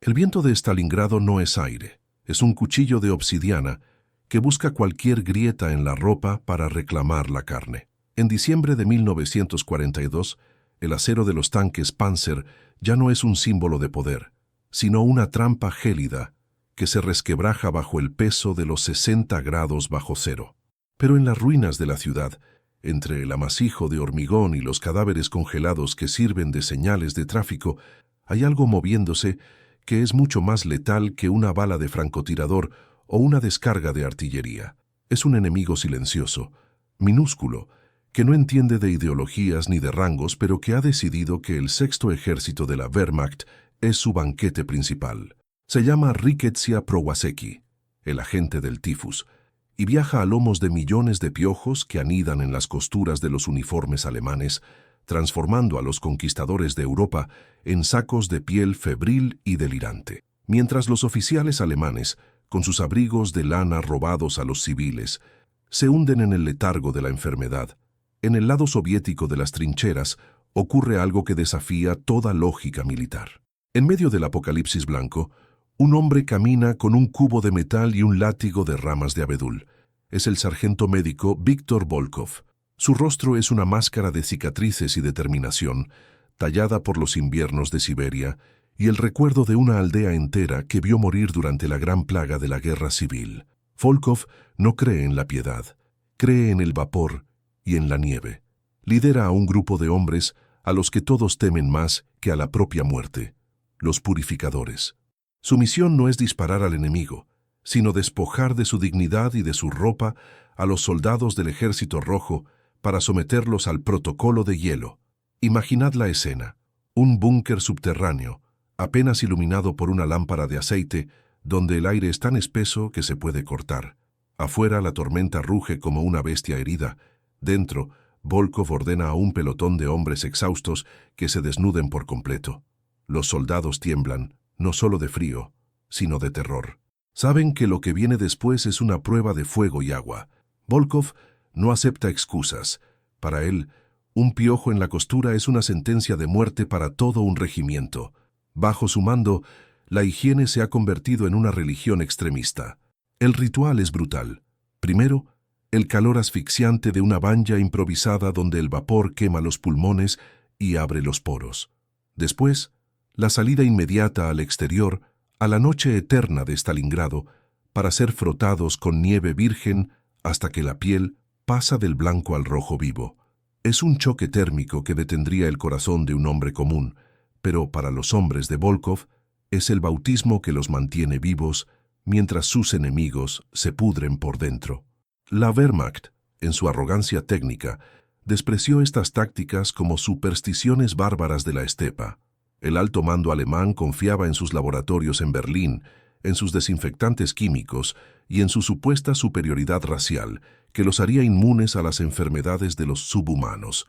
El viento de Stalingrado no es aire, es un cuchillo de obsidiana que busca cualquier grieta en la ropa para reclamar la carne. En diciembre de 1942, el acero de los tanques Panzer ya no es un símbolo de poder, sino una trampa gélida que se resquebraja bajo el peso de los 60 grados bajo cero. Pero en las ruinas de la ciudad, entre el amasijo de hormigón y los cadáveres congelados que sirven de señales de tráfico, hay algo moviéndose que es mucho más letal que una bala de francotirador o una descarga de artillería. Es un enemigo silencioso, minúsculo, que no entiende de ideologías ni de rangos, pero que ha decidido que el sexto ejército de la Wehrmacht es su banquete principal. Se llama Rickettsia Prowazeki, el agente del tifus, y viaja a lomos de millones de piojos que anidan en las costuras de los uniformes alemanes, transformando a los conquistadores de Europa en sacos de piel febril y delirante. Mientras los oficiales alemanes, con sus abrigos de lana robados a los civiles, se hunden en el letargo de la enfermedad, en el lado soviético de las trincheras ocurre algo que desafía toda lógica militar. En medio del apocalipsis blanco, un hombre camina con un cubo de metal y un látigo de ramas de abedul. Es el sargento médico Víctor Volkov. Su rostro es una máscara de cicatrices y determinación, tallada por los inviernos de Siberia, y el recuerdo de una aldea entera que vio morir durante la gran plaga de la guerra civil. Volkov no cree en la piedad, cree en el vapor y en la nieve. Lidera a un grupo de hombres a los que todos temen más que a la propia muerte, los purificadores. Su misión no es disparar al enemigo, sino despojar de su dignidad y de su ropa a los soldados del Ejército Rojo para someterlos al protocolo de hielo. Imaginad la escena, un búnker subterráneo, apenas iluminado por una lámpara de aceite, donde el aire es tan espeso que se puede cortar. Afuera la tormenta ruge como una bestia herida. Dentro, Volkov ordena a un pelotón de hombres exhaustos que se desnuden por completo. Los soldados tiemblan, no solo de frío, sino de terror. Saben que lo que viene después es una prueba de fuego y agua. Volkov no acepta excusas. Para él, un piojo en la costura es una sentencia de muerte para todo un regimiento. Bajo su mando, la higiene se ha convertido en una religión extremista. El ritual es brutal. Primero, el calor asfixiante de una banya improvisada donde el vapor quema los pulmones y abre los poros. Después, la salida inmediata al exterior, a la noche eterna de Stalingrado, para ser frotados con nieve virgen hasta que la piel pasa del blanco al rojo vivo. Es un choque térmico que detendría el corazón de un hombre común, pero para los hombres de Volkov es el bautismo que los mantiene vivos mientras sus enemigos se pudren por dentro. La Wehrmacht, en su arrogancia técnica, despreció estas tácticas como supersticiones bárbaras de la estepa. El alto mando alemán confiaba en sus laboratorios en Berlín, en sus desinfectantes químicos y en su supuesta superioridad racial, que los haría inmunes a las enfermedades de los subhumanos.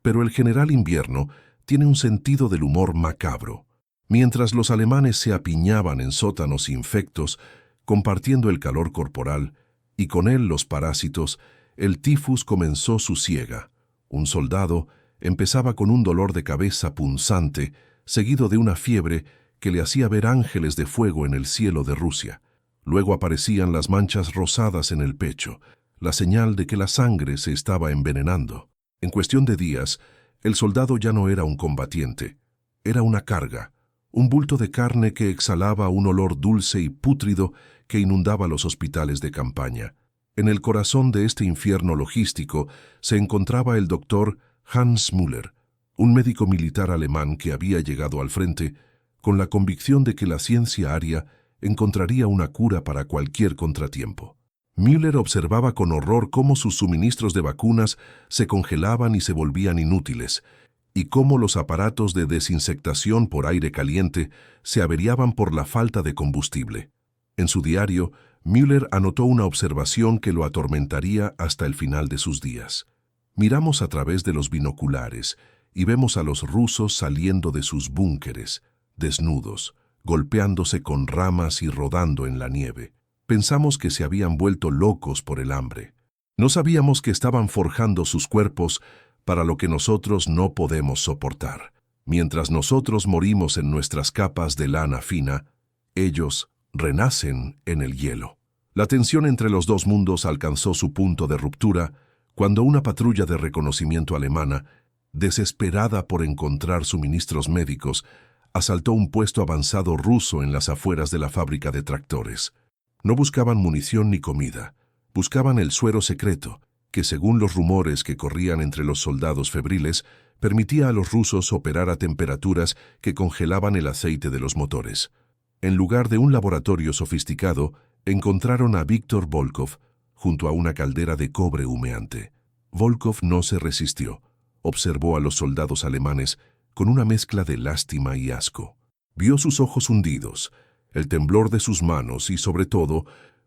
Pero el general Invierno tiene un sentido del humor macabro. Mientras los alemanes se apiñaban en sótanos infectos, compartiendo el calor corporal, y con él los parásitos, el tifus comenzó su siega. Un soldado empezaba con un dolor de cabeza punzante, seguido de una fiebre que le hacía ver ángeles de fuego en el cielo de Rusia. Luego aparecían las manchas rosadas en el pecho, la señal de que la sangre se estaba envenenando. En cuestión de días, el soldado ya no era un combatiente, era una carga, un bulto de carne que exhalaba un olor dulce y pútrido que inundaba los hospitales de campaña. En el corazón de este infierno logístico se encontraba el doctor Hans Müller, un médico militar alemán que había llegado al frente con la convicción de que la ciencia aria encontraría una cura para cualquier contratiempo. Müller observaba con horror cómo sus suministros de vacunas se congelaban y se volvían inútiles, y cómo los aparatos de desinsectación por aire caliente se averiaban por la falta de combustible. En su diario, Müller anotó una observación que lo atormentaría hasta el final de sus días. Miramos a través de los binoculares y vemos a los rusos saliendo de sus búnkeres, desnudos, golpeándose con ramas y rodando en la nieve. Pensamos que se habían vuelto locos por el hambre. No sabíamos que estaban forjando sus cuerpos para lo que nosotros no podemos soportar. Mientras nosotros morimos en nuestras capas de lana fina, Ellos renacen en el hielo. La tensión entre los dos mundos alcanzó su punto de ruptura cuando una patrulla de reconocimiento alemana, desesperada por encontrar suministros médicos, asaltó un puesto avanzado ruso en las afueras de la fábrica de tractores. No buscaban munición ni comida, buscaban el suero secreto, que según los rumores que corrían entre los soldados febriles, permitía a los rusos operar a temperaturas que congelaban el aceite de los motores. En lugar de un laboratorio sofisticado, encontraron a Víktor Volkov junto a una caldera de cobre humeante. Volkov no se resistió. Observó a los soldados alemanes con una mezcla de lástima y asco. Vio sus ojos hundidos, el temblor de sus manos y, sobre todo,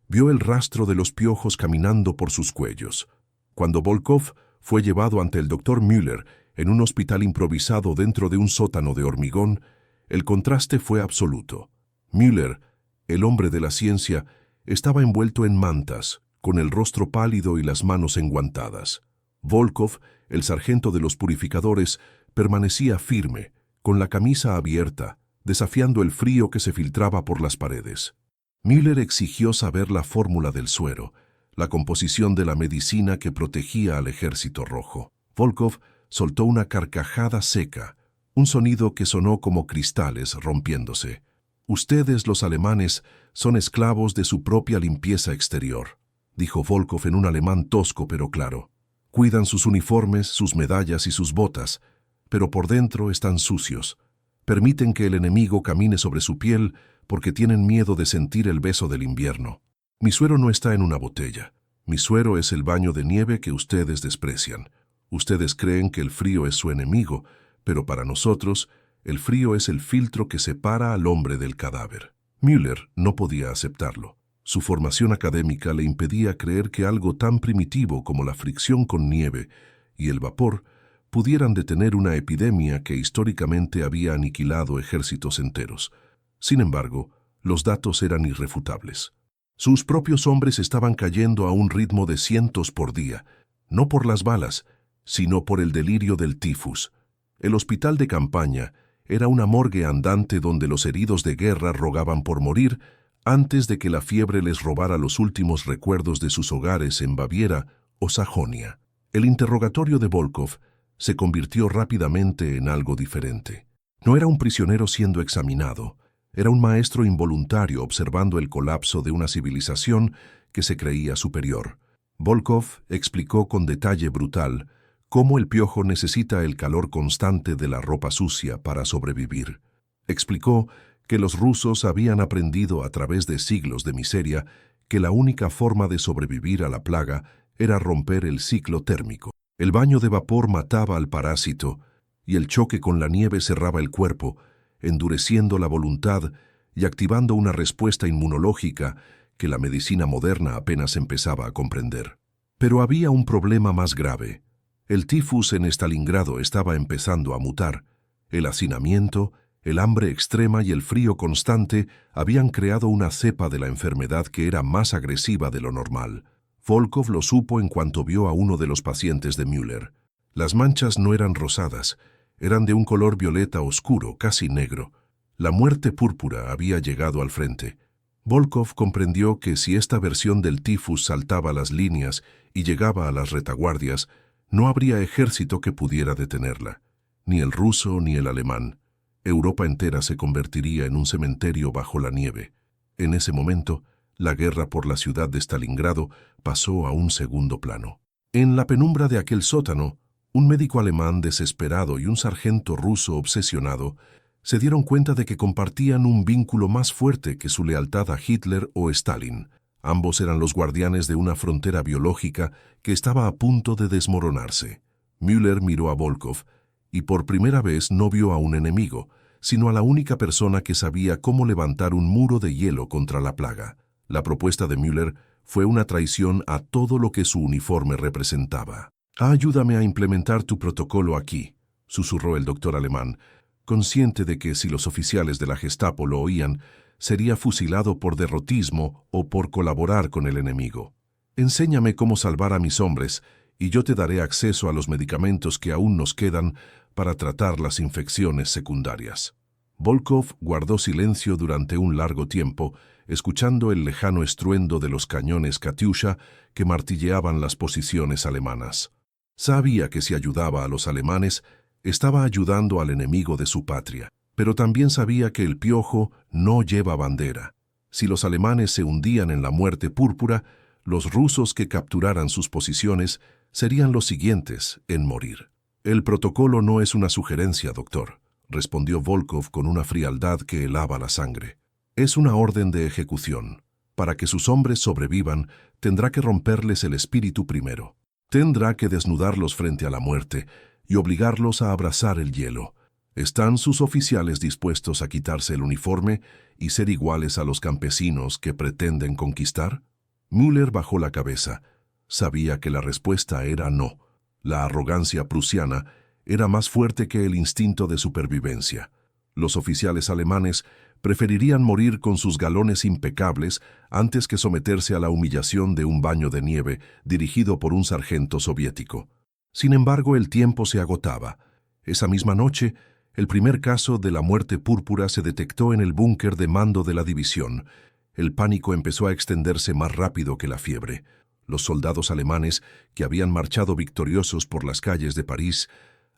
vio el rastro de los piojos caminando por sus cuellos. Cuando Volkov fue llevado ante el doctor Müller en un hospital improvisado dentro de un sótano de hormigón, el contraste fue absoluto. Müller, el hombre de la ciencia, estaba envuelto en mantas, con el rostro pálido y las manos enguantadas. Volkov, el sargento de los purificadores, permanecía firme, con la camisa abierta, desafiando el frío que se filtraba por las paredes. Müller exigió saber la fórmula del suero, la composición de la medicina que protegía al ejército rojo. Volkov soltó una carcajada seca, un sonido que sonó como cristales rompiéndose. «Ustedes, los alemanes, son esclavos de su propia limpieza exterior», dijo Volkov en un alemán tosco pero claro. «Cuidan sus uniformes, sus medallas y sus botas, pero por dentro están sucios. Permiten que el enemigo camine sobre su piel porque tienen miedo de sentir el beso del invierno. Mi suero no está en una botella. Mi suero es el baño de nieve que ustedes desprecian. Ustedes creen que el frío es su enemigo, pero para nosotros, el frío es el filtro que separa al hombre del cadáver». Müller no podía aceptarlo. Su formación académica le impedía creer que algo tan primitivo como la fricción con nieve y el vapor pudieran detener una epidemia que históricamente había aniquilado ejércitos enteros. Sin embargo, los datos eran irrefutables. Sus propios hombres estaban cayendo a un ritmo de cientos por día, no por las balas, sino por el delirio del tifus. El hospital de campaña era una morgue andante donde los heridos de guerra rogaban por morir antes de que la fiebre les robara los últimos recuerdos de sus hogares en Baviera o Sajonia. El interrogatorio de Volkov se convirtió rápidamente en algo diferente. No era un prisionero siendo examinado, era un maestro involuntario observando el colapso de una civilización que se creía superior. Volkov explicó con detalle brutal cómo el piojo necesita el calor constante de la ropa sucia para sobrevivir. Explicó que los rusos habían aprendido a través de siglos de miseria que la única forma de sobrevivir a la plaga era romper el ciclo térmico. El baño de vapor mataba al parásito y el choque con la nieve cerraba el cuerpo, endureciendo la voluntad y activando una respuesta inmunológica que la medicina moderna apenas empezaba a comprender. Pero había un problema más grave. El tifus en Stalingrado estaba empezando a mutar. El hacinamiento, el hambre extrema y el frío constante habían creado una cepa de la enfermedad que era más agresiva de lo normal. Volkov lo supo en cuanto vio a uno de los pacientes de Müller. Las manchas no eran rosadas, eran de un color violeta oscuro, casi negro. La muerte púrpura había llegado al frente. Volkov comprendió que si esta versión del tifus saltaba las líneas y llegaba a las retaguardias, no habría ejército que pudiera detenerla, ni el ruso ni el alemán. Europa entera se convertiría en un cementerio bajo la nieve. En ese momento, la guerra por la ciudad de Stalingrado pasó a un segundo plano. En la penumbra de aquel sótano, un médico alemán desesperado y un sargento ruso obsesionado se dieron cuenta de que compartían un vínculo más fuerte que su lealtad a Hitler o Stalin. Ambos eran los guardianes de una frontera biológica que estaba a punto de desmoronarse. Müller miró a Volkov y por primera vez no vio a un enemigo, sino a la única persona que sabía cómo levantar un muro de hielo contra la plaga. La propuesta de Müller fue una traición a todo lo que su uniforme representaba. «Ayúdame a implementar tu protocolo aquí», susurró el doctor alemán, consciente de que si los oficiales de la Gestapo lo oían, sería fusilado por derrotismo o por colaborar con el enemigo. «Enséñame cómo salvar a mis hombres y yo te daré acceso a los medicamentos que aún nos quedan para tratar las infecciones secundarias». Volkov guardó silencio durante un largo tiempo, escuchando el lejano estruendo de los cañones Katyusha que martilleaban las posiciones alemanas. Sabía que si ayudaba a los alemanes, estaba ayudando al enemigo de su patria, pero también sabía que el piojo no lleva bandera. Si los alemanes se hundían en la muerte púrpura, los rusos que capturaran sus posiciones serían los siguientes en morir. «El protocolo no es una sugerencia, doctor», respondió Volkov con una frialdad que helaba la sangre. «Es una orden de ejecución. Para que sus hombres sobrevivan, tendrá que romperles el espíritu primero. Tendrá que desnudarlos frente a la muerte y obligarlos a abrazar el hielo. ¿Están sus oficiales dispuestos a quitarse el uniforme y ser iguales a los campesinos que pretenden conquistar?» Müller bajó la cabeza. Sabía que la respuesta era no. La arrogancia prusiana era más fuerte que el instinto de supervivencia. Los oficiales alemanes preferirían morir con sus galones impecables antes que someterse a la humillación de un baño de nieve dirigido por un sargento soviético. Sin embargo, el tiempo se agotaba. Esa misma noche, el primer caso de la muerte púrpura se detectó en el búnker de mando de la división. El pánico empezó a extenderse más rápido que la fiebre. Los soldados alemanes, que habían marchado victoriosos por las calles de París,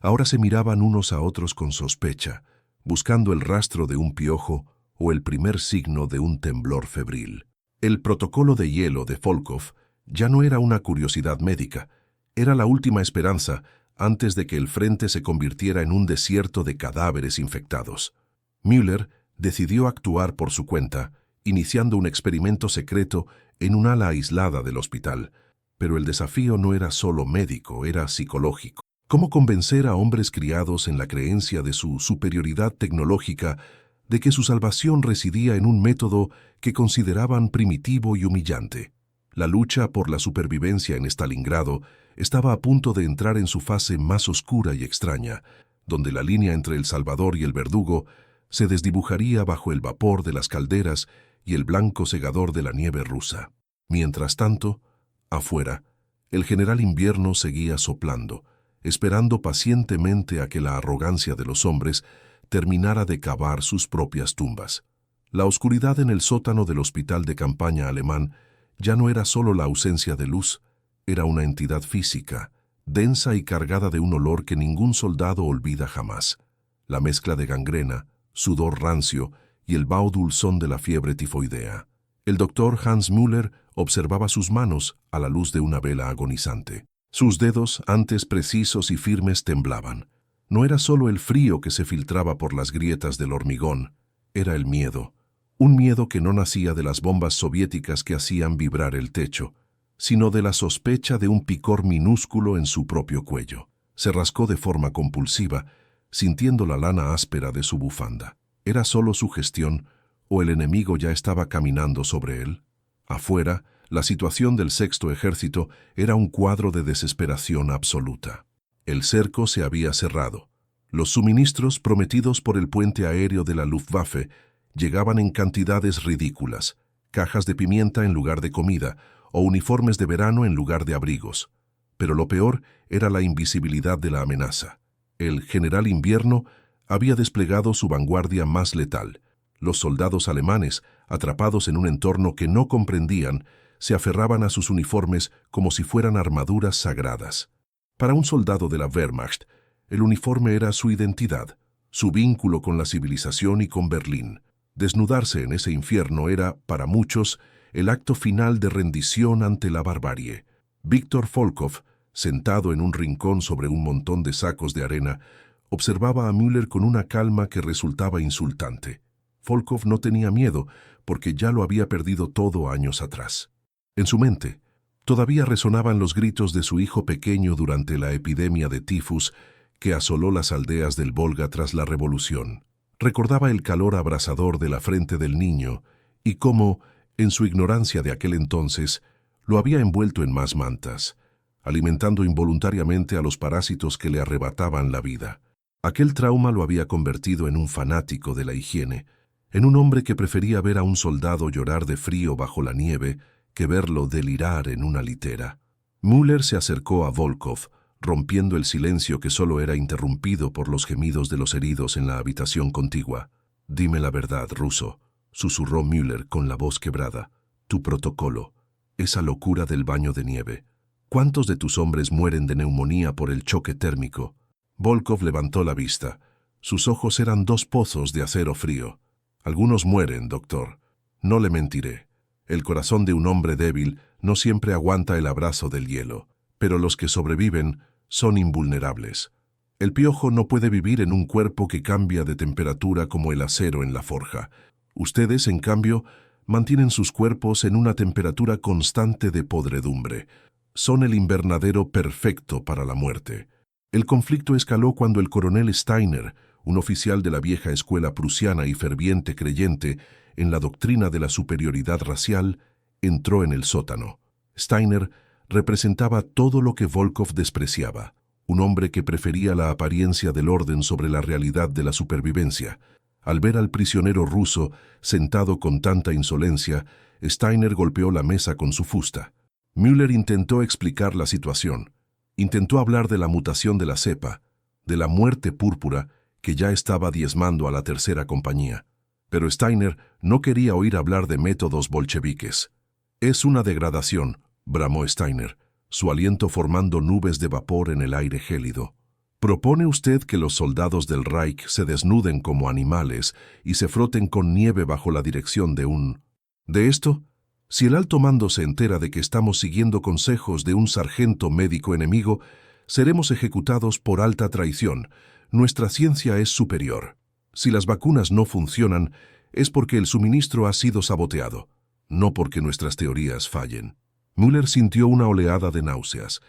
ahora se miraban unos a otros con sospecha, buscando el rastro de un piojo o el primer signo de un temblor febril. El protocolo de hielo de Volkov ya no era una curiosidad médica, era la última esperanza antes de que el frente se convirtiera en un desierto de cadáveres infectados. Müller decidió actuar por su cuenta, iniciando un experimento secreto en un ala aislada del hospital. Pero el desafío no era solo médico, era psicológico. ¿Cómo convencer a hombres criados en la creencia de su superioridad tecnológica de que su salvación residía en un método que consideraban primitivo y humillante? La lucha por la supervivencia en Stalingrado estaba a punto de entrar en su fase más oscura y extraña, donde la línea entre el salvador y el verdugo se desdibujaría bajo el vapor de las calderas y el blanco segador de la nieve rusa. Mientras tanto, afuera, el general invierno seguía soplando, esperando pacientemente a que la arrogancia de los hombres terminara de cavar sus propias tumbas. La oscuridad en el sótano del hospital de campaña alemán ya no era solo la ausencia de luz, era una entidad física, densa y cargada de un olor que ningún soldado olvida jamás. La mezcla de gangrena, sudor rancio y el vaho dulzón de la fiebre tifoidea. El doctor Hans Müller observaba sus manos a la luz de una vela agonizante. Sus dedos, antes precisos y firmes, temblaban. No era solo el frío que se filtraba por las grietas del hormigón, era el miedo. Un miedo que no nacía de las bombas soviéticas que hacían vibrar el techo, sino de la sospecha de un picor minúsculo en su propio cuello. Se rascó de forma compulsiva, sintiendo la lana áspera de su bufanda. ¿Era solo su gestión o el enemigo ya estaba caminando sobre él? Afuera, la situación del Sexto Ejército era un cuadro de desesperación absoluta. El cerco se había cerrado. Los suministros prometidos por el puente aéreo de la Luftwaffe llegaban en cantidades ridículas, cajas de pimienta en lugar de comida o uniformes de verano en lugar de abrigos. Pero lo peor era la invisibilidad de la amenaza. El general Invierno había desplegado su vanguardia más letal. Los soldados alemanes, atrapados en un entorno que no comprendían, se aferraban a sus uniformes como si fueran armaduras sagradas. Para un soldado de la Wehrmacht, el uniforme era su identidad, su vínculo con la civilización y con Berlín. Desnudarse en ese infierno era, para muchos, el acto final de rendición ante la barbarie. Viktor Volkov, sentado en un rincón sobre un montón de sacos de arena, observaba a Müller con una calma que resultaba insultante. Volkov no tenía miedo, porque ya lo había perdido todo años atrás. En su mente, todavía resonaban los gritos de su hijo pequeño durante la epidemia de tifus que asoló las aldeas del Volga tras la revolución. Recordaba el calor abrasador de la frente del niño y cómo, en su ignorancia de aquel entonces, lo había envuelto en más mantas, alimentando involuntariamente a los parásitos que le arrebataban la vida. Aquel trauma lo había convertido en un fanático de la higiene, en un hombre que prefería ver a un soldado llorar de frío bajo la nieve que verlo delirar en una litera. Müller se acercó a Volkov, rompiendo el silencio que solo era interrumpido por los gemidos de los heridos en la habitación contigua. Dime la verdad, ruso, susurró Müller con la voz quebrada. Tu protocolo, esa locura del baño de nieve. ¿Cuántos de tus hombres mueren de neumonía por el choque térmico? Volkov levantó la vista. Sus ojos eran dos pozos de acero frío. Algunos mueren, doctor. No le mentiré. El corazón de un hombre débil no siempre aguanta el abrazo del hielo, pero los que sobreviven son invulnerables. El piojo no puede vivir en un cuerpo que cambia de temperatura como el acero en la forja. Ustedes, en cambio, mantienen sus cuerpos en una temperatura constante de podredumbre. Son el invernadero perfecto para la muerte. El conflicto escaló cuando el coronel Steiner, un oficial de la vieja escuela prusiana y ferviente creyente en la doctrina de la superioridad racial, entró en el sótano. Steiner representaba todo lo que Volkov despreciaba, un hombre que prefería la apariencia del orden sobre la realidad de la supervivencia. Al ver al prisionero ruso sentado con tanta insolencia, Steiner golpeó la mesa con su fusta. Müller intentó explicar la situación. Intentó hablar de la mutación de la cepa, de la muerte púrpura que ya estaba diezmando a la tercera compañía. Pero Steiner no quería oír hablar de métodos bolcheviques. Es una degradación, bramó Steiner, su aliento formando nubes de vapor en el aire gélido. ¿Propone usted que los soldados del Reich se desnuden como animales y se froten con nieve bajo la dirección de un... ¿De esto? Si el alto mando se entera de que estamos siguiendo consejos de un sargento médico enemigo, seremos ejecutados por alta traición. Nuestra ciencia es superior. Si las vacunas no funcionan, es porque el suministro ha sido saboteado, no porque nuestras teorías fallen. Müller sintió una oleada de náuseas.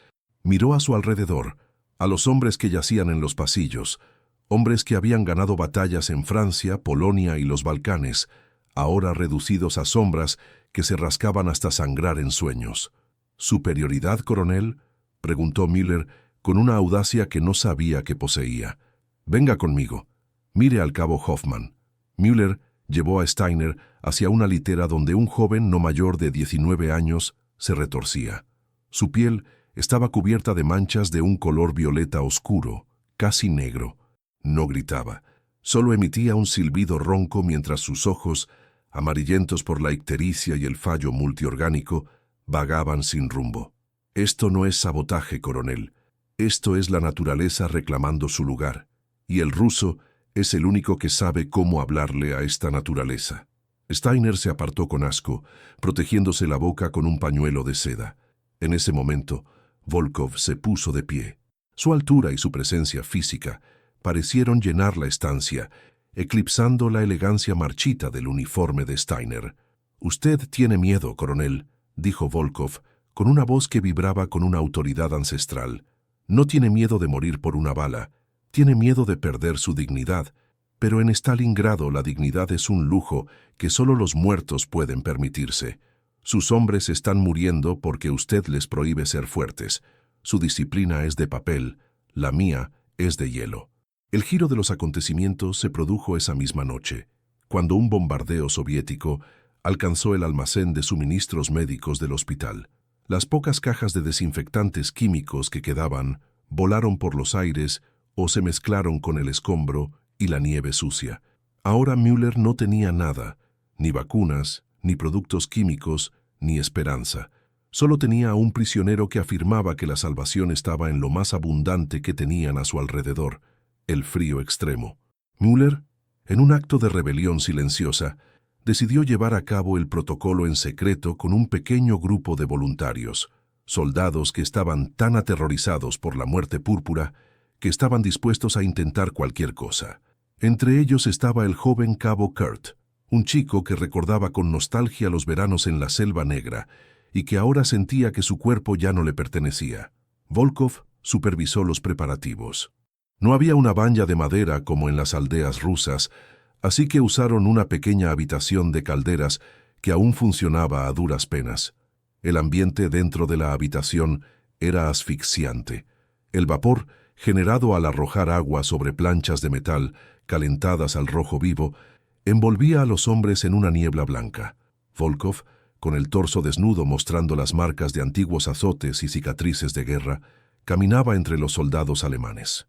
Miró a su alrededor, a los hombres que yacían en los pasillos, hombres que habían ganado batallas en Francia, Polonia y los Balcanes, ahora reducidos a sombras que se rascaban hasta sangrar en sueños. ¿Superioridad, coronel?, preguntó Müller con una audacia que no sabía que poseía. Venga conmigo. Mire al cabo Hoffmann. Müller llevó a Steiner hacia una litera donde un joven no mayor de 19 años se retorcía. Su piel estaba cubierta de manchas de un color violeta oscuro, casi negro. No gritaba, solo emitía un silbido ronco mientras sus ojos, amarillentos por la ictericia y el fallo multiorgánico, vagaban sin rumbo. Esto no es sabotaje, coronel. Esto es la naturaleza reclamando su lugar, y el ruso es el único que sabe cómo hablarle a esta naturaleza. Steiner se apartó con asco, protegiéndose la boca con un pañuelo de seda. En ese momento, Volkov se puso de pie. Su altura y su presencia física parecieron llenar la estancia, eclipsando la elegancia marchita del uniforme de Steiner. «Usted tiene miedo, coronel», dijo Volkov, con una voz que vibraba con una autoridad ancestral. «No tiene miedo de morir por una bala, tiene miedo de perder su dignidad, pero en Stalingrado la dignidad es un lujo que solo los muertos pueden permitirse. Sus hombres están muriendo porque usted les prohíbe ser fuertes. Su disciplina es de papel, la mía es de hielo». El giro de los acontecimientos se produjo esa misma noche, cuando un bombardeo soviético alcanzó el almacén de suministros médicos del hospital. Las pocas cajas de desinfectantes químicos que quedaban volaron por los aires o se mezclaron con el escombro y la nieve sucia. Ahora Müller no tenía nada, ni vacunas, ni productos químicos, ni esperanza. Solo tenía a un prisionero que afirmaba que la salvación estaba en lo más abundante que tenían a su alrededor, el frío extremo. Müller, en un acto de rebelión silenciosa, decidió llevar a cabo el protocolo en secreto con un pequeño grupo de voluntarios, soldados que estaban tan aterrorizados por la muerte púrpura que estaban dispuestos a intentar cualquier cosa. Entre ellos estaba el joven cabo Kurt, un chico que recordaba con nostalgia los veranos en la Selva Negra y que ahora sentía que su cuerpo ya no le pertenecía. Volkov supervisó los preparativos. No había una baña de madera como en las aldeas rusas, así que usaron una pequeña habitación de calderas que aún funcionaba a duras penas. El ambiente dentro de la habitación era asfixiante. El vapor, generado al arrojar agua sobre planchas de metal calentadas al rojo vivo, envolvía a los hombres en una niebla blanca. Volkov, con el torso desnudo mostrando las marcas de antiguos azotes y cicatrices de guerra, caminaba entre los soldados alemanes.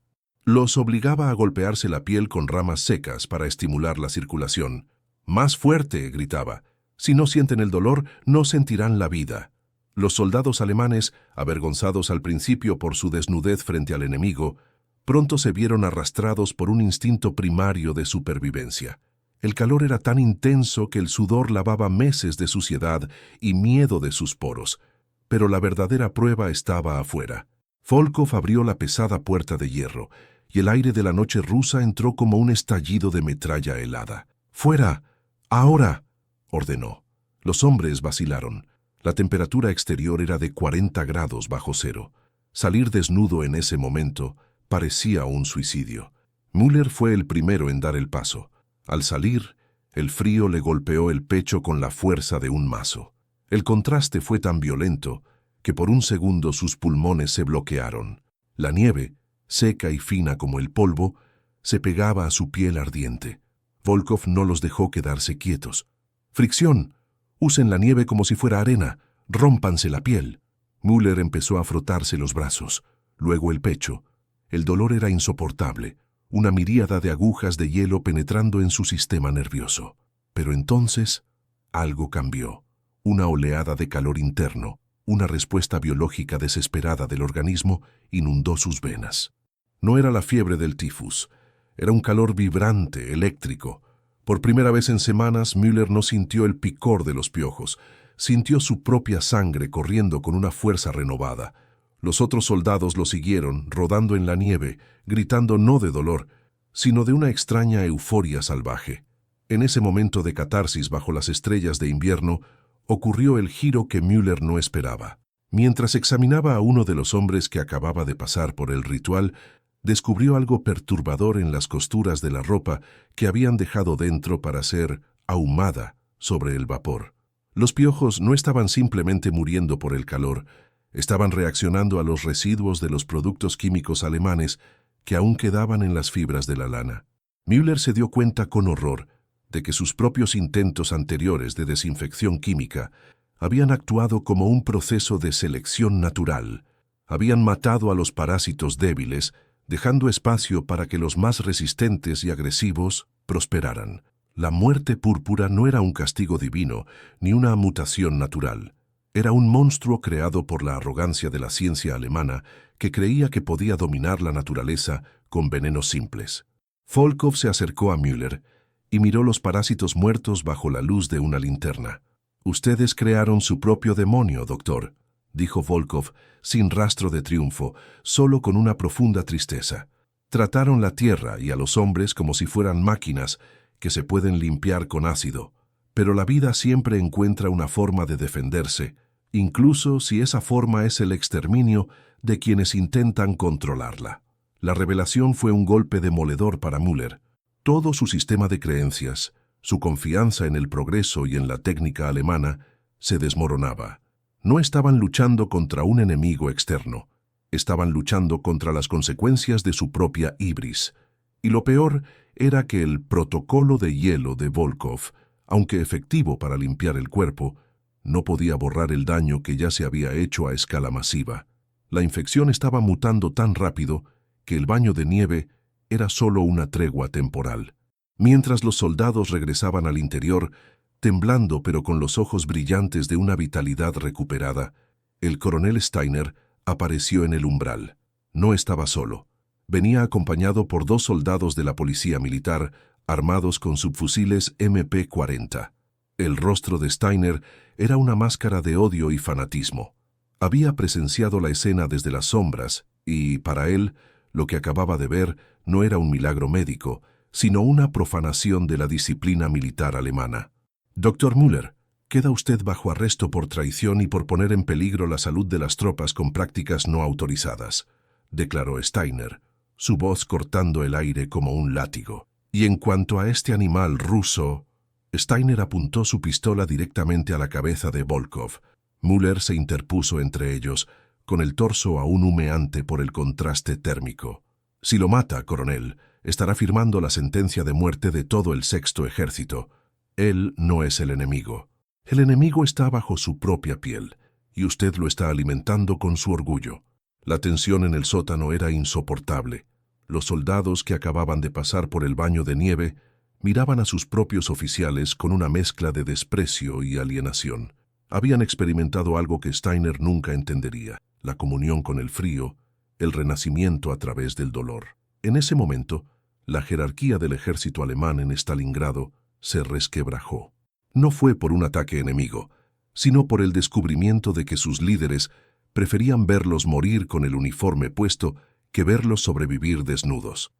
Los obligaba a golpearse la piel con ramas secas para estimular la circulación. «Más fuerte», gritaba. «Si no sienten el dolor, no sentirán la vida». Los soldados alemanes, avergonzados al principio por su desnudez frente al enemigo, pronto se vieron arrastrados por un instinto primario de supervivencia. El calor era tan intenso que el sudor lavaba meses de suciedad y miedo de sus poros. Pero la verdadera prueba estaba afuera. Volkov abrió la pesada puerta de hierro, y el aire de la noche rusa entró como un estallido de metralla helada. «¡Fuera! ¡Ahora!», ordenó. Los hombres vacilaron. La temperatura exterior era de 40 grados bajo cero. Salir desnudo en ese momento parecía un suicidio. Müller fue el primero en dar el paso. Al salir, el frío le golpeó el pecho con la fuerza de un mazo. El contraste fue tan violento que por un segundo sus pulmones se bloquearon. La nieve, seca y fina como el polvo, se pegaba a su piel ardiente. Volkov no los dejó quedarse quietos. «¡Fricción! Usen la nieve como si fuera arena. Rómpanse la piel». Müller empezó a frotarse los brazos, luego el pecho. El dolor era insoportable, una miríada de agujas de hielo penetrando en su sistema nervioso. Pero entonces, algo cambió. Una oleada de calor interno, una respuesta biológica desesperada del organismo, inundó sus venas. No era la fiebre del tifus, era un calor vibrante, eléctrico. Por primera vez en semanas, Müller no sintió el picor de los piojos, sintió su propia sangre corriendo con una fuerza renovada. Los otros soldados lo siguieron, rodando en la nieve, gritando no de dolor, sino de una extraña euforia salvaje. En ese momento de catarsis bajo las estrellas de invierno, ocurrió el giro que Müller no esperaba. Mientras examinaba a uno de los hombres que acababa de pasar por el ritual, descubrió algo perturbador en las costuras de la ropa que habían dejado dentro para ser ahumada sobre el vapor. Los piojos no estaban simplemente muriendo por el calor, estaban reaccionando a los residuos de los productos químicos alemanes que aún quedaban en las fibras de la lana. Müller se dio cuenta con horror de que sus propios intentos anteriores de desinfección química habían actuado como un proceso de selección natural. Habían matado a los parásitos débiles, dejando espacio para que los más resistentes y agresivos prosperaran. La muerte púrpura no era un castigo divino, ni una mutación natural. Era un monstruo creado por la arrogancia de la ciencia alemana que creía que podía dominar la naturaleza con venenos simples. Volkov se acercó a Müller y miró los parásitos muertos bajo la luz de una linterna. «Ustedes crearon su propio demonio, doctor», dijo Volkov, sin rastro de triunfo, solo con una profunda tristeza. «Trataron la tierra y a los hombres como si fueran máquinas que se pueden limpiar con ácido, pero la vida siempre encuentra una forma de defenderse, incluso si esa forma es el exterminio de quienes intentan controlarla». La revelación fue un golpe demoledor para Müller. Todo su sistema de creencias, su confianza en el progreso y en la técnica alemana, se desmoronaba. No estaban luchando contra un enemigo externo, estaban luchando contra las consecuencias de su propia hibris. Y lo peor era que el protocolo de hielo de Volkov, aunque efectivo para limpiar el cuerpo, no podía borrar el daño que ya se había hecho a escala masiva. La infección estaba mutando tan rápido que el baño de nieve era solo una tregua temporal. Mientras los soldados regresaban al interior, temblando pero con los ojos brillantes de una vitalidad recuperada, el coronel Steiner apareció en el umbral. No estaba solo. Venía acompañado por 2 soldados de la policía militar, armados con subfusiles MP-40. El rostro de Steiner era una máscara de odio y fanatismo. Había presenciado la escena desde las sombras y, para él, lo que acababa de ver no era un milagro médico, sino una profanación de la disciplina militar alemana. «Dr. Müller, queda usted bajo arresto por traición y por poner en peligro la salud de las tropas con prácticas no autorizadas», declaró Steiner, su voz cortando el aire como un látigo. «Y en cuanto a este animal ruso...» Steiner apuntó su pistola directamente a la cabeza de Volkov. Müller se interpuso entre ellos, con el torso aún humeante por el contraste térmico. «Si lo mata, coronel, estará firmando la sentencia de muerte de todo el Sexto Ejército. Él no es el enemigo. El enemigo está bajo su propia piel, y usted lo está alimentando con su orgullo». La tensión en el sótano era insoportable. Los soldados que acababan de pasar por el baño de nieve miraban a sus propios oficiales con una mezcla de desprecio y alienación. Habían experimentado algo que Steiner nunca entendería: la comunión con el frío, el renacimiento a través del dolor. En ese momento, la jerarquía del ejército alemán en Stalingrado se resquebrajó. No fue por un ataque enemigo, sino por el descubrimiento de que sus líderes preferían verlos morir con el uniforme puesto que verlos sobrevivir desnudos.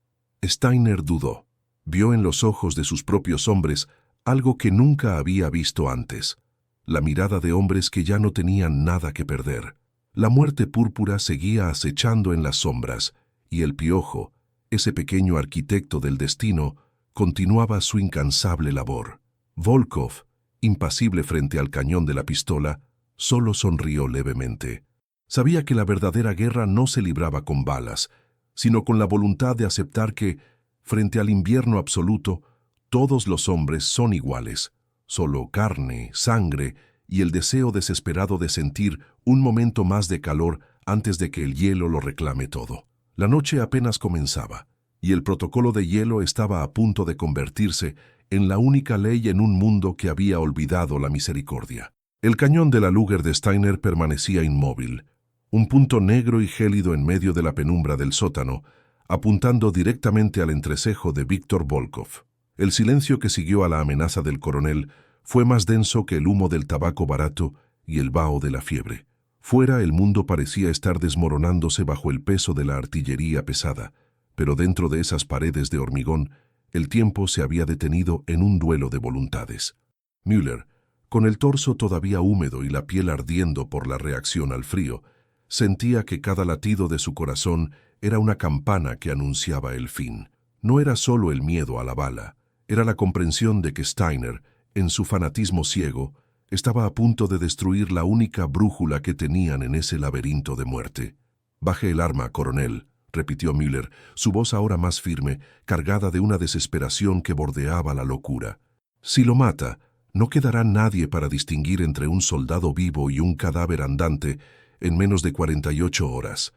Steiner dudó. Vio en los ojos de sus propios hombres algo que nunca había visto antes: la mirada de hombres que ya no tenían nada que perder. La muerte púrpura seguía acechando en las sombras, y el Piojo, ese pequeño arquitecto del destino, continuaba su incansable labor. Volkov, impasible frente al cañón de la pistola, solo sonrió levemente. Sabía que la verdadera guerra no se libraba con balas, sino con la voluntad de aceptar que, frente al invierno absoluto, todos los hombres son iguales, solo carne, sangre y el deseo desesperado de sentir un momento más de calor antes de que el hielo lo reclame todo. La noche apenas comenzaba, y el protocolo de hielo estaba a punto de convertirse en la única ley en un mundo que había olvidado la misericordia. El cañón de la Luger de Steiner permanecía inmóvil, un punto negro y gélido en medio de la penumbra del sótano, apuntando directamente al entrecejo de Víctor Volkov. El silencio que siguió a la amenaza del coronel fue más denso que el humo del tabaco barato y el vaho de la fiebre. Fuera, el mundo parecía estar desmoronándose bajo el peso de la artillería pesada, pero dentro de esas paredes de hormigón, el tiempo se había detenido en un duelo de voluntades. Müller, con el torso todavía húmedo y la piel ardiendo por la reacción al frío, sentía que cada latido de su corazón era una campana que anunciaba el fin. No era solo el miedo a la bala, era la comprensión de que Steiner, en su fanatismo ciego, estaba a punto de destruir la única brújula que tenían en ese laberinto de muerte. «Baje el arma, coronel», repitió Müller, su voz ahora más firme, cargada de una desesperación que bordeaba la locura. «Si lo mata, no quedará nadie para distinguir entre un soldado vivo y un cadáver andante en menos de 48 horas.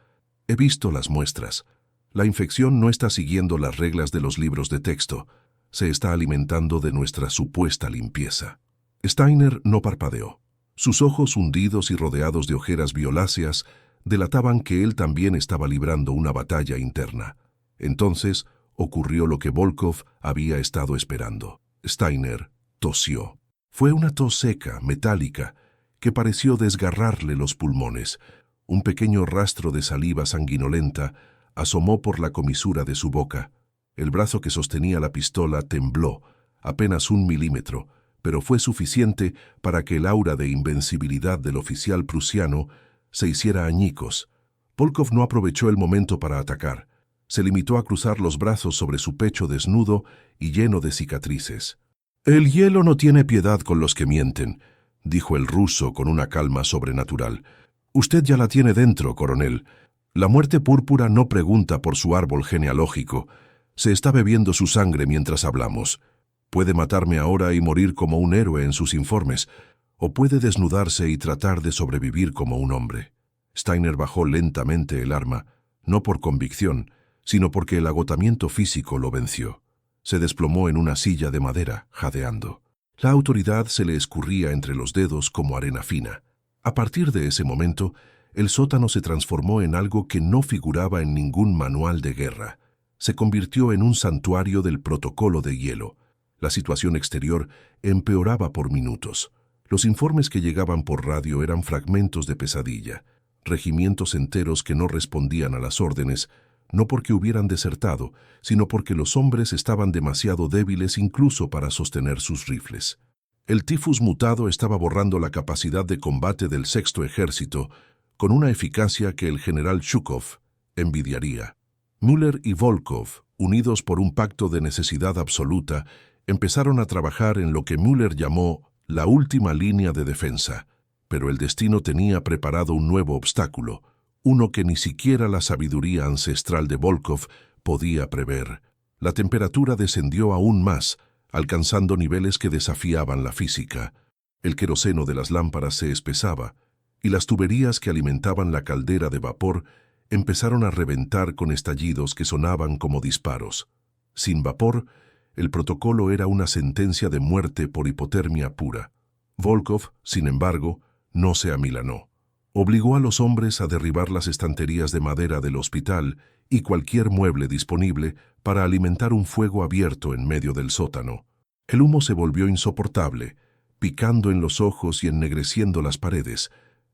He visto las muestras. La infección no está siguiendo las reglas de los libros de texto. Se está alimentando de nuestra supuesta limpieza». Steiner no parpadeó. Sus ojos hundidos y rodeados de ojeras violáceas delataban que él también estaba librando una batalla interna. Entonces ocurrió lo que Volkov había estado esperando. Steiner tosió. Fue una tos seca, metálica, que pareció desgarrarle los pulmones. Un pequeño rastro de saliva sanguinolenta asomó por la comisura de su boca. El brazo que sostenía la pistola tembló, apenas 1 milímetro, pero fue suficiente para que el aura de invencibilidad del oficial prusiano se hiciera añicos. Volkov no aprovechó el momento para atacar. Se limitó a cruzar los brazos sobre su pecho desnudo y lleno de cicatrices. «El hielo no tiene piedad con los que mienten», dijo el ruso con una calma sobrenatural. «Usted ya la tiene dentro, coronel. La muerte púrpura no pregunta por su árbol genealógico. Se está bebiendo su sangre mientras hablamos. Puede matarme ahora y morir como un héroe en sus informes, o puede desnudarse y tratar de sobrevivir como un hombre». Steiner bajó lentamente el arma, no por convicción, sino porque el agotamiento físico lo venció. Se desplomó en una silla de madera, jadeando. La autoridad se le escurría entre los dedos como arena fina. A partir de ese momento, el sótano se transformó en algo que no figuraba en ningún manual de guerra. Se convirtió en un santuario del protocolo de hielo. La situación exterior empeoraba por minutos. Los informes que llegaban por radio eran fragmentos de pesadilla. Regimientos enteros que no respondían a las órdenes, no porque hubieran desertado, sino porque los hombres estaban demasiado débiles incluso para sostener sus rifles. El tifus mutado estaba borrando la capacidad de combate del Sexto Ejército con una eficacia que el general Zhukov envidiaría. Müller y Volkov, unidos por un pacto de necesidad absoluta, empezaron a trabajar en lo que Müller llamó la última línea de defensa, pero el destino tenía preparado un nuevo obstáculo, uno que ni siquiera la sabiduría ancestral de Volkov podía prever. La temperatura descendió aún más, alcanzando niveles que desafiaban la física. El queroseno de las lámparas se espesaba, y las tuberías que alimentaban la caldera de vapor empezaron a reventar con estallidos que sonaban como disparos. Sin vapor, el protocolo era una sentencia de muerte por hipotermia pura. Volkov, sin embargo, no se amilanó. Obligó a los hombres a derribar las estanterías de madera del hospital y cualquier mueble disponible para alimentar un fuego abierto en medio del sótano. El humo se volvió insoportable, picando en los ojos y ennegreciendo las paredes,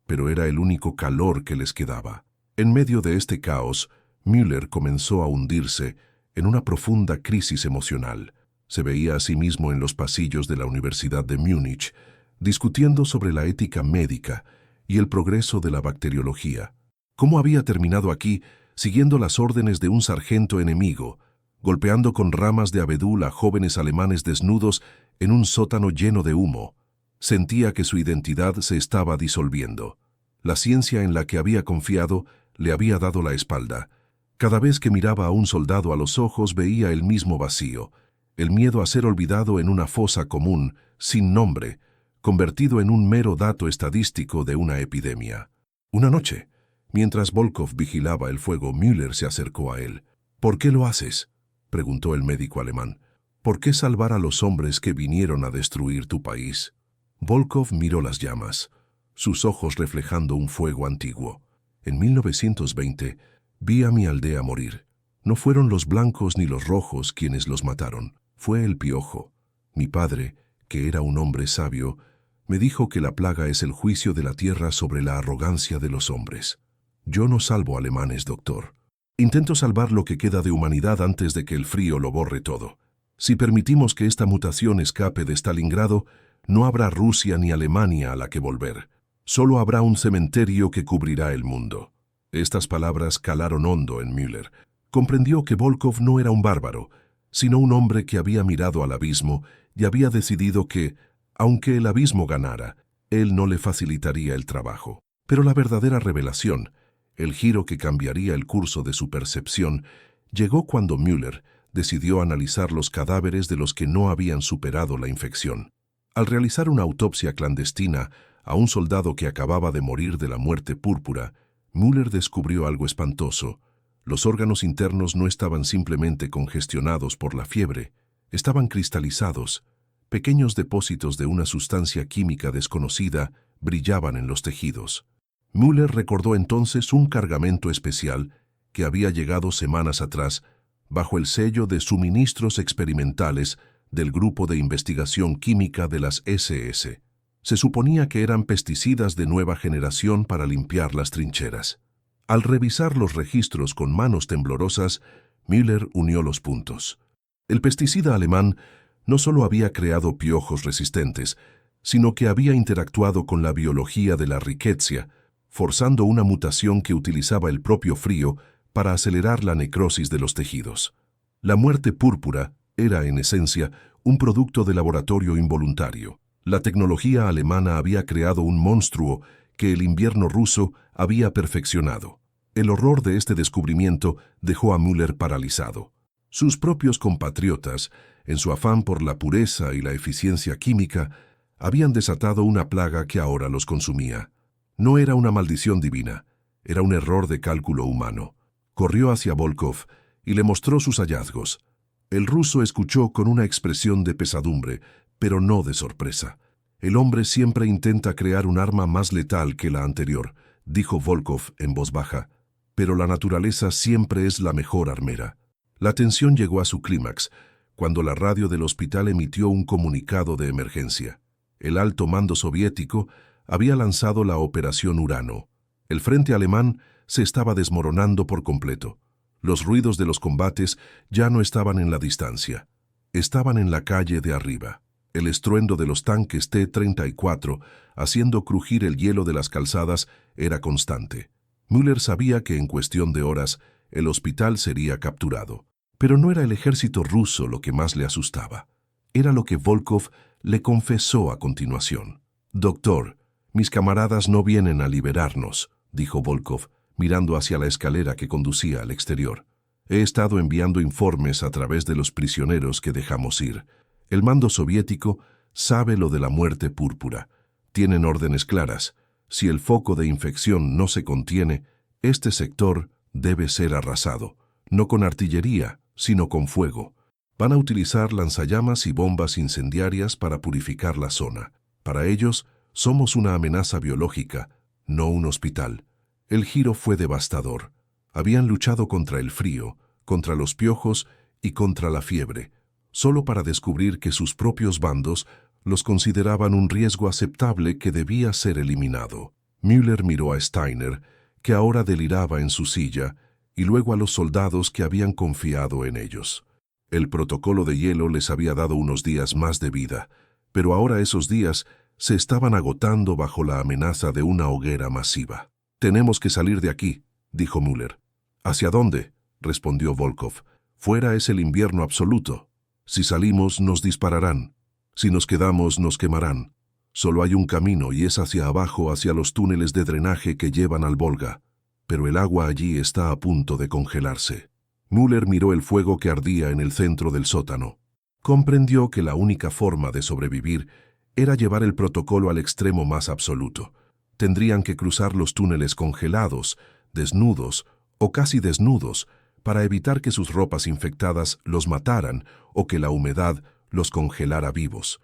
pero era el único calor que les quedaba. En medio de este caos, Müller comenzó a hundirse en una profunda crisis emocional. Se veía a sí mismo en los pasillos de la Universidad de Múnich, discutiendo sobre la ética médica y el progreso de la bacteriología. ¿Cómo había terminado aquí, siguiendo las órdenes de un sargento enemigo, golpeando con ramas de abedul a jóvenes alemanes desnudos en un sótano lleno de humo? Sentía que su identidad se estaba disolviendo. La ciencia en la que había confiado le había dado la espalda. Cada vez que miraba a un soldado a los ojos veía el mismo vacío, el miedo a ser olvidado en una fosa común, sin nombre, convertido en un mero dato estadístico de una epidemia. Una noche, mientras Volkov vigilaba el fuego, Müller se acercó a él. «¿Por qué lo haces?», preguntó el médico alemán. «¿Por qué salvar a los hombres que vinieron a destruir tu país?». Volkov miró las llamas, sus ojos reflejando un fuego antiguo. «En 1920 vi a mi aldea morir. No fueron los blancos ni los rojos quienes los mataron. Fue el piojo. Mi padre, que era un hombre sabio, me dijo que la plaga es el juicio de la tierra sobre la arrogancia de los hombres. Yo no salvo alemanes, doctor. Intento salvar lo que queda de humanidad antes de que el frío lo borre todo. Si permitimos que esta mutación escape de Stalingrado, no habrá Rusia ni Alemania a la que volver. Solo habrá un cementerio que cubrirá el mundo». Estas palabras calaron hondo en Müller. Comprendió que Volkov no era un bárbaro, sino un hombre que había mirado al abismo y había decidido que, aunque el abismo ganara, él no le facilitaría el trabajo. Pero la verdadera revelación, el giro que cambiaría el curso de su percepción, llegó cuando Müller decidió analizar los cadáveres de los que no habían superado la infección. Al realizar una autopsia clandestina a un soldado que acababa de morir de la muerte púrpura, Müller descubrió algo espantoso. Los órganos internos no estaban simplemente congestionados por la fiebre, estaban cristalizados. Pequeños depósitos de una sustancia química desconocida brillaban en los tejidos. Müller recordó entonces un cargamento especial que había llegado semanas atrás bajo el sello de suministros experimentales del Grupo de Investigación Química de las SS. Se suponía que eran pesticidas de nueva generación para limpiar las trincheras. Al revisar los registros con manos temblorosas, Müller unió los puntos. El pesticida alemán no solo había creado piojos resistentes, sino que había interactuado con la biología de la Rickettsia, forzando una mutación que utilizaba el propio frío para acelerar la necrosis de los tejidos. La muerte púrpura era, en esencia, un producto de laboratorio involuntario. La tecnología alemana había creado un monstruo que el invierno ruso había perfeccionado. El horror de este descubrimiento dejó a Müller paralizado. Sus propios compatriotas, en su afán por la pureza y la eficiencia química, habían desatado una plaga que ahora los consumía. No era una maldición divina, era un error de cálculo humano. Corrió hacia Volkov y le mostró sus hallazgos. El ruso escuchó con una expresión de pesadumbre, pero no de sorpresa. «El hombre siempre intenta crear un arma más letal que la anterior», dijo Volkov en voz baja, «pero la naturaleza siempre es la mejor armera». La tensión llegó a su clímax cuando la radio del hospital emitió un comunicado de emergencia. El alto mando soviético había lanzado la Operación Urano. El frente alemán se estaba desmoronando por completo. Los ruidos de los combates ya no estaban en la distancia. Estaban en la calle de arriba. El estruendo de los tanques T-34, haciendo crujir el hielo de las calzadas, era constante. Müller sabía que en cuestión de horas el hospital sería capturado. Pero no era el ejército ruso lo que más le asustaba. Era lo que Volkov le confesó a continuación. «Doctor, mis camaradas no vienen a liberarnos», dijo Volkov, mirando hacia la escalera que conducía al exterior. «He estado enviando informes a través de los prisioneros que dejamos ir. El mando soviético sabe lo de la muerte púrpura. Tienen órdenes claras. Si el foco de infección no se contiene, este sector debe ser arrasado, no con artillería, sino con fuego. Van a utilizar lanzallamas y bombas incendiarias para purificar la zona. Para ellos, somos una amenaza biológica, no un hospital. El giro fue devastador. Habían luchado contra el frío, contra los piojos y contra la fiebre, solo para descubrir que sus propios bandos los consideraban un riesgo aceptable que debía ser eliminado. Müller miró a Steiner, que ahora deliraba en su silla, y luego a los soldados que habían confiado en ellos. El protocolo de hielo les había dado unos días más de vida, pero ahora esos días se estaban agotando bajo la amenaza de una hoguera masiva. «Tenemos que salir de aquí», dijo Müller. «¿Hacia dónde?», respondió Volkov. «Fuera es el invierno absoluto. Si salimos, nos dispararán. Si nos quedamos, nos quemarán. Solo hay un camino y es hacia abajo, hacia los túneles de drenaje que llevan al Volga. Pero el agua allí está a punto de congelarse». Müller miró el fuego que ardía en el centro del sótano. Comprendió que la única forma de sobrevivir era llevar el protocolo al extremo más absoluto. Tendrían que cruzar los túneles congelados, desnudos o casi desnudos, para evitar que sus ropas infectadas los mataran o que la humedad los congelara vivos.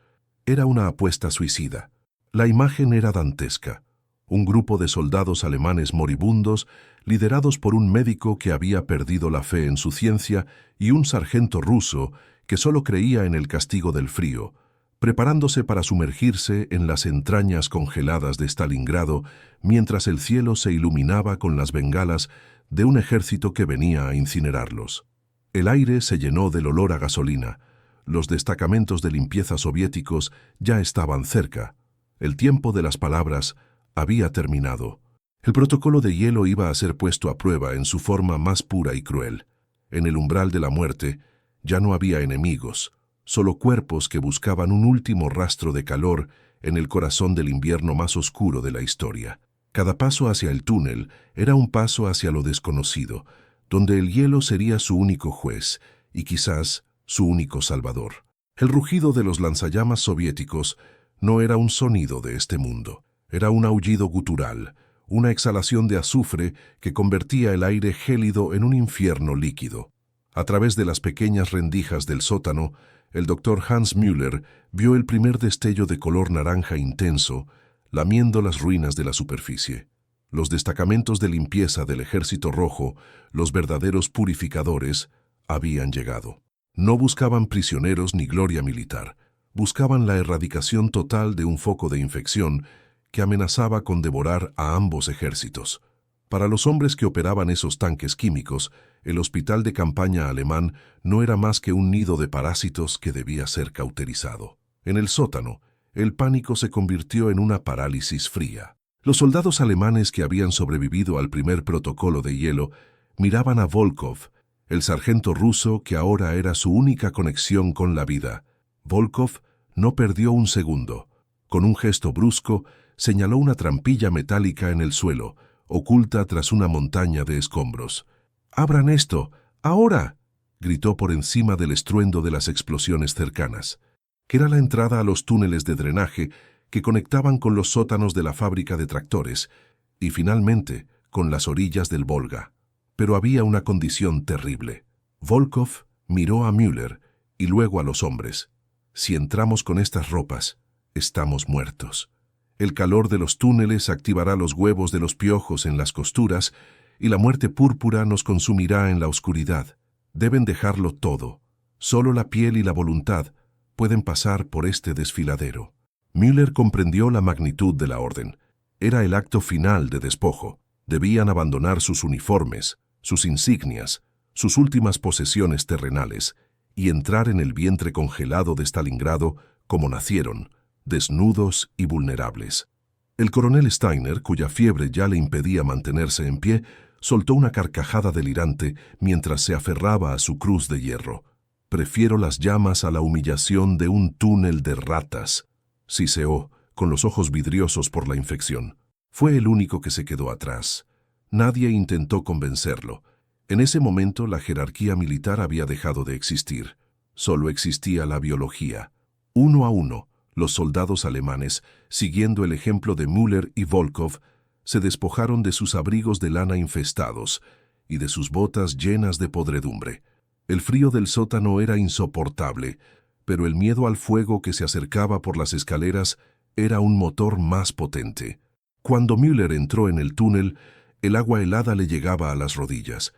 Era una apuesta suicida. La imagen era dantesca. Un grupo de soldados alemanes moribundos, liderados por un médico que había perdido la fe en su ciencia y un sargento ruso que solo creía en el castigo del frío, preparándose para sumergirse en las entrañas congeladas de Stalingrado mientras el cielo se iluminaba con las bengalas de un ejército que venía a incinerarlos. El aire se llenó del olor a gasolina. Los destacamentos de limpieza soviéticos ya estaban cerca. El tiempo de las palabras había terminado. El protocolo de hielo iba a ser puesto a prueba en su forma más pura y cruel. En el umbral de la muerte ya no había enemigos, solo cuerpos que buscaban un último rastro de calor en el corazón del invierno más oscuro de la historia. Cada paso hacia el túnel era un paso hacia lo desconocido, donde el hielo sería su único juez y quizás su único salvador. El rugido de los lanzallamas soviéticos no era un sonido de este mundo. Era un aullido gutural, una exhalación de azufre que convertía el aire gélido en un infierno líquido. A través de las pequeñas rendijas del sótano, el doctor Hans Müller vio el primer destello de color naranja intenso, lamiendo las ruinas de la superficie. Los destacamentos de limpieza del Ejército Rojo, los verdaderos purificadores, habían llegado. No buscaban prisioneros ni gloria militar, buscaban la erradicación total de un foco de infección que amenazaba con devorar a ambos ejércitos. Para los hombres que operaban esos tanques químicos, el hospital de campaña alemán no era más que un nido de parásitos que debía ser cauterizado. En el sótano, el pánico se convirtió en una parálisis fría. Los soldados alemanes que habían sobrevivido al primer protocolo de hielo miraban a Volkov, el sargento ruso que ahora era su única conexión con la vida. Volkov no perdió un segundo. Con un gesto brusco, señaló una trampilla metálica en el suelo, oculta tras una montaña de escombros. «¡Abran esto! ¡Ahora!», gritó por encima del estruendo de las explosiones cercanas, que era la entrada a los túneles de drenaje que conectaban con los sótanos de la fábrica de tractores y, finalmente, con las orillas del Volga. Pero había una condición terrible. Volkov miró a Müller y luego a los hombres. «Si entramos con estas ropas, estamos muertos. El calor de los túneles activará los huevos de los piojos en las costuras y la muerte púrpura nos consumirá en la oscuridad. Deben dejarlo todo. Solo la piel y la voluntad pueden pasar por este desfiladero». Müller comprendió la magnitud de la orden. Era el acto final de despojo. Debían abandonar sus uniformes, sus insignias, sus últimas posesiones terrenales y entrar en el vientre congelado de Stalingrado como nacieron, desnudos y vulnerables. El coronel Steiner, cuya fiebre ya le impedía mantenerse en pie, soltó una carcajada delirante mientras se aferraba a su cruz de hierro. «Prefiero las llamas a la humillación de un túnel de ratas», siseó, con los ojos vidriosos por la infección. Fue el único que se quedó atrás. Nadie intentó convencerlo. En ese momento la jerarquía militar había dejado de existir. Solo existía la biología. Uno a uno, los soldados alemanes, siguiendo el ejemplo de Müller y Volkov, se despojaron de sus abrigos de lana infestados y de sus botas llenas de podredumbre. El frío del sótano era insoportable, pero el miedo al fuego que se acercaba por las escaleras era un motor más potente. Cuando Müller entró en el túnel, el agua helada le llegaba a las rodillas.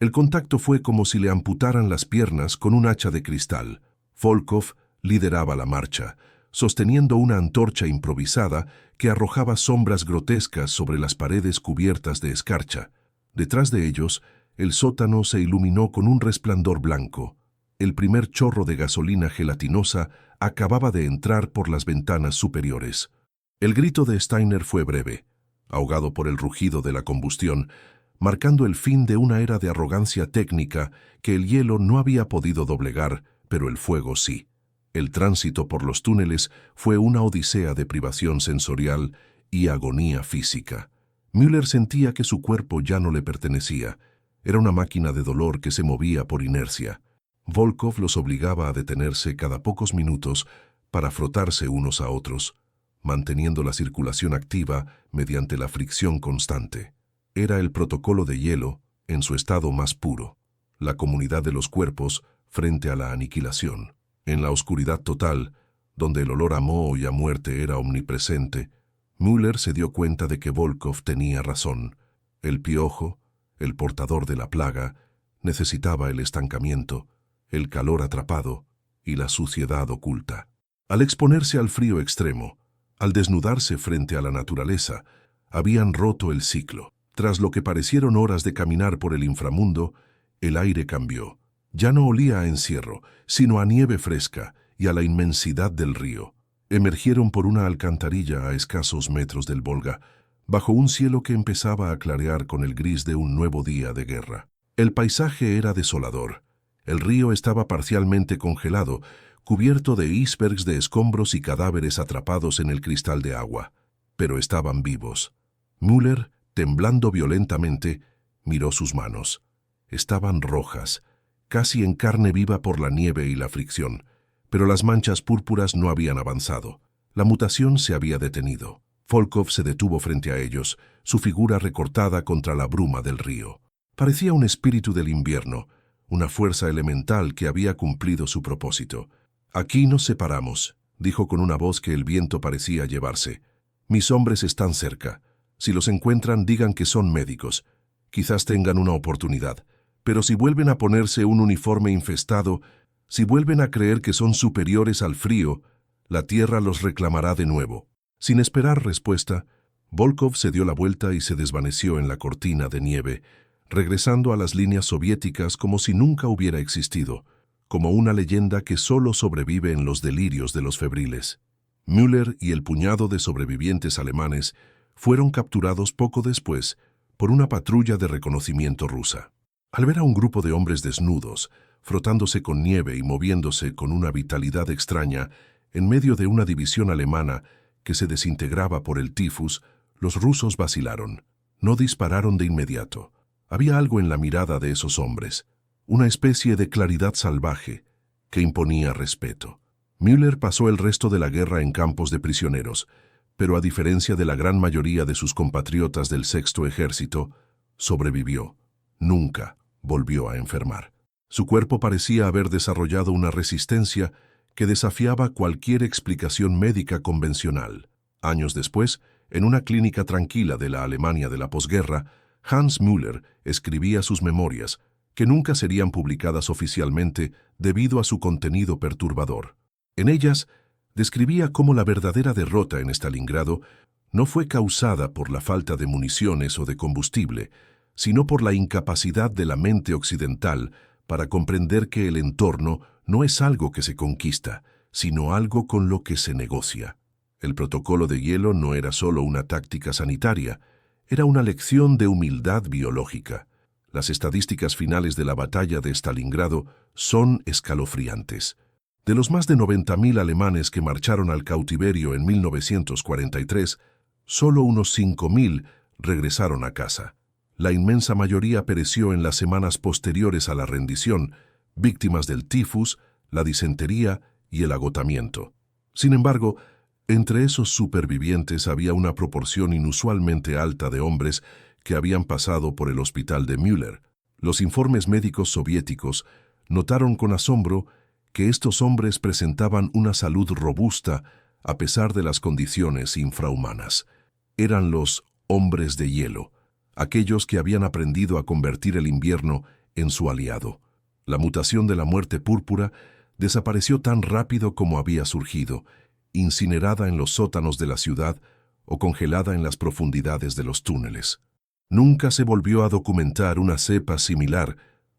El contacto fue como si le amputaran las piernas con un hacha de cristal. Volkov lideraba la marcha, sosteniendo una antorcha improvisada que arrojaba sombras grotescas sobre las paredes cubiertas de escarcha. Detrás de ellos, el sótano se iluminó con un resplandor blanco. El primer chorro de gasolina gelatinosa acababa de entrar por las ventanas superiores. El grito de Steiner fue breve, ahogado por el rugido de la combustión, marcando el fin de una era de arrogancia técnica que el hielo no había podido doblegar, pero el fuego sí. El tránsito por los túneles fue una odisea de privación sensorial y agonía física. Müller sentía que su cuerpo ya no le pertenecía. Era una máquina de dolor que se movía por inercia. Volkov los obligaba a detenerse cada pocos minutos para frotarse unos a otros, manteniendo la circulación activa mediante la fricción constante. Era el protocolo de hielo en su estado más puro, la comunidad de los cuerpos frente a la aniquilación. En la oscuridad total, donde el olor a moho y a muerte era omnipresente, Müller se dio cuenta de que Volkov tenía razón. El piojo, el portador de la plaga, necesitaba el estancamiento, el calor atrapado y la suciedad oculta. Al exponerse al frío extremo, al desnudarse frente a la naturaleza, habían roto el ciclo. Tras lo que parecieron horas de caminar por el inframundo, el aire cambió. Ya no olía a encierro, sino a nieve fresca y a la inmensidad del río. Emergieron por una alcantarilla a escasos metros del Volga, bajo un cielo que empezaba a clarear con el gris de un nuevo día de guerra. El paisaje era desolador. El río estaba parcialmente congelado, cubierto de icebergs de escombros y cadáveres atrapados en el cristal de agua. Pero estaban vivos. Müller, temblando violentamente, miró sus manos. Estaban rojas, casi en carne viva por la nieve y la fricción, pero las manchas púrpuras no habían avanzado. La mutación se había detenido. Volkov se detuvo frente a ellos, su figura recortada contra la bruma del río. Parecía un espíritu del invierno, una fuerza elemental que había cumplido su propósito. «Aquí nos separamos», dijo con una voz que el viento parecía llevarse. «Mis hombres están cerca. Si los encuentran, digan que son médicos. Quizás tengan una oportunidad. Pero si vuelven a ponerse un uniforme infestado, si vuelven a creer que son superiores al frío, la tierra los reclamará de nuevo». Sin esperar respuesta, Volkov se dio la vuelta y se desvaneció en la cortina de nieve, regresando a las líneas soviéticas como si nunca hubiera existido, como una leyenda que solo sobrevive en los delirios de los febriles. Müller y el puñado de sobrevivientes alemanes fueron capturados poco después por una patrulla de reconocimiento rusa. Al ver a un grupo de hombres desnudos, frotándose con nieve y moviéndose con una vitalidad extraña en medio de una división alemana que se desintegraba por el tifus, los rusos vacilaron. No dispararon de inmediato. Había algo en la mirada de esos hombres, una especie de claridad salvaje que imponía respeto. Müller pasó el resto de la guerra en campos de prisioneros, pero a diferencia de la gran mayoría de sus compatriotas del Sexto Ejército, sobrevivió. Nunca volvió a enfermar. Su cuerpo parecía haber desarrollado una resistencia que desafiaba cualquier explicación médica convencional. Años después, en una clínica tranquila de la Alemania de la posguerra, Hans Müller escribía sus memorias, que nunca serían publicadas oficialmente debido a su contenido perturbador. En ellas, describía cómo la verdadera derrota en Stalingrado no fue causada por la falta de municiones o de combustible, sino por la incapacidad de la mente occidental para comprender que el entorno no es algo que se conquista, sino algo con lo que se negocia. El protocolo de hielo no era solo una táctica sanitaria, era una lección de humildad biológica. Las estadísticas finales de la batalla de Stalingrado son escalofriantes. De los más de 90.000 alemanes que marcharon al cautiverio en 1943, solo unos 5.000 regresaron a casa. La inmensa mayoría pereció en las semanas posteriores a la rendición, víctimas del tifus, la disentería y el agotamiento. Sin embargo, entre esos supervivientes había una proporción inusualmente alta de hombres que habían pasado por el hospital de Müller. Los informes médicos soviéticos notaron con asombro que estos hombres presentaban una salud robusta a pesar de las condiciones infrahumanas. Eran los hombres de hielo, aquellos que habían aprendido a convertir el invierno en su aliado. La mutación de la muerte púrpura desapareció tan rápido como había surgido, incinerada en los sótanos de la ciudad o congelada en las profundidades de los túneles. Nunca se volvió a documentar una cepa similar,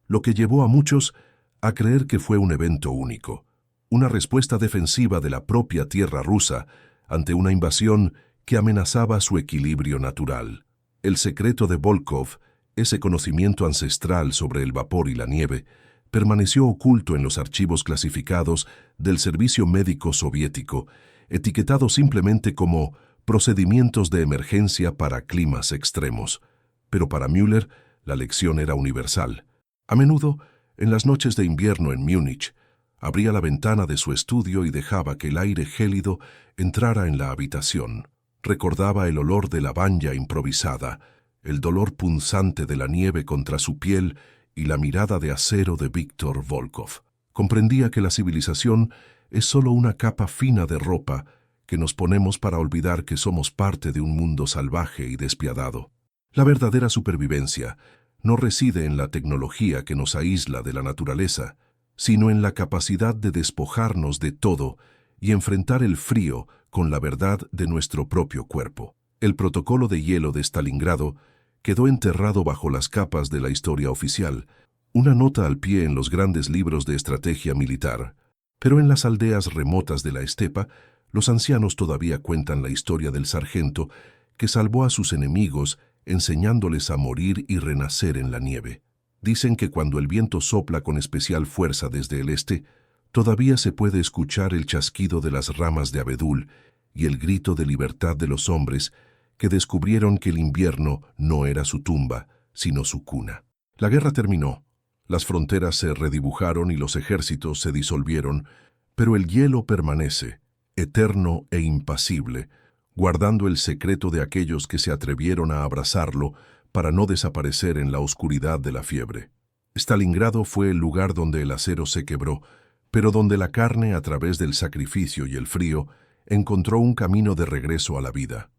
lo que llevó a muchos a creer que fue un evento único, una respuesta defensiva de la propia tierra rusa ante una invasión que amenazaba su equilibrio natural. El secreto de Volkov, ese conocimiento ancestral sobre el vapor y la nieve, permaneció oculto en los archivos clasificados del Servicio Médico Soviético, etiquetado simplemente como procedimientos de emergencia para climas extremos. Pero para Müller, la lección era universal. A menudo, en las noches de invierno en Múnich, abría la ventana de su estudio y dejaba que el aire gélido entrara en la habitación. Recordaba el olor de la banya improvisada, el dolor punzante de la nieve contra su piel y la mirada de acero de Víctor Volkov. Comprendía que la civilización es solo una capa fina de ropa que nos ponemos para olvidar que somos parte de un mundo salvaje y despiadado. La verdadera supervivencia no reside en la tecnología que nos aísla de la naturaleza, sino en la capacidad de despojarnos de todo y enfrentar el frío con la verdad de nuestro propio cuerpo. El protocolo de hielo de Stalingrado quedó enterrado bajo las capas de la historia oficial, una nota al pie en los grandes libros de estrategia militar. Pero en las aldeas remotas de la estepa, los ancianos todavía cuentan la historia del sargento que salvó a sus enemigos enseñándoles a morir y renacer en la nieve. Dicen que cuando el viento sopla con especial fuerza desde el este, todavía se puede escuchar el chasquido de las ramas de abedul y el grito de libertad de los hombres que descubrieron que el invierno no era su tumba, sino su cuna. La guerra terminó, las fronteras se redibujaron y los ejércitos se disolvieron, pero el hielo permanece, eterno e impasible, guardando el secreto de aquellos que se atrevieron a abrazarlo para no desaparecer en la oscuridad de la fiebre. Stalingrado fue el lugar donde el acero se quebró, pero donde la carne, a través del sacrificio y el frío, encontró un camino de regreso a la vida.